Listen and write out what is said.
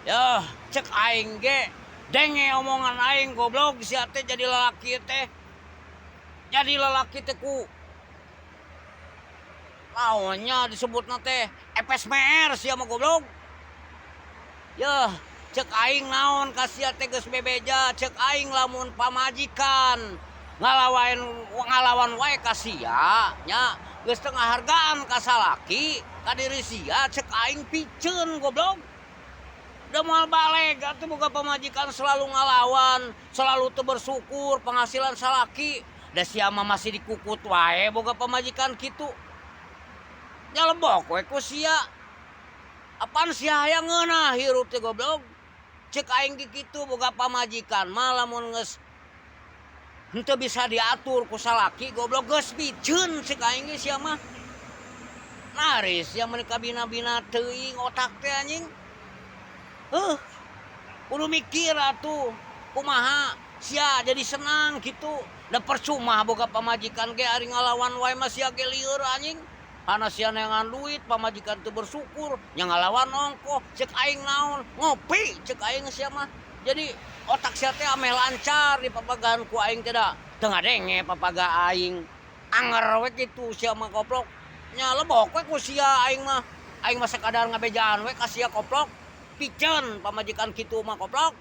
Ya, cek aing ge denge omongan aing goblok sia teh jadi lalaki teh. Jadi lalaki teh ku naonnya disebutna teh epes meer sia mah goblok. Ya, cek aing naon ka sia teh geus bebeja, cek aing lamun pamajikan ngalawan wae ka sia nya geus teu ngahargaan ka salaki ka diri sia cek aing piceun goblok. Udah moal baleg atuh boga pamajikan selalu ngalawan, selalu teu bersyukur penghasilan salaki. Da sia mah masih dikukut wae boga pamajikan kitu. Nya lebok we ku sia. Apaan sia hayang ngeunah hirup teh goblok. Cek aing di kitu boga pamajikan mah lamun geus henteu bisa diatur ku salaki goblok geus piceun cek aing ge sia mah. Naris sia mun kabina-bina teuing otak teh anjing. Kudu mikir atuh kumaha sia jadi senang gitu. Da percuma boga pamajikan ge ari ngalawan wae mah sia ge lieur anjing. Hana sia neangan duit pamajikan teu bersyukur nya ngalawan ongkoh cek aing naon ngopi cek aing sia mah. Jadi otak sia teh ameh lancar di papagahan ku aing teh da teu ngadenge papaga aing. Anger we kitu sia mah goblok. Nya lebok we ku sia aing mah. Aing mah sakadar ngabejaan we ka sia goblok. Piceun pamajikan kitu mah goblok.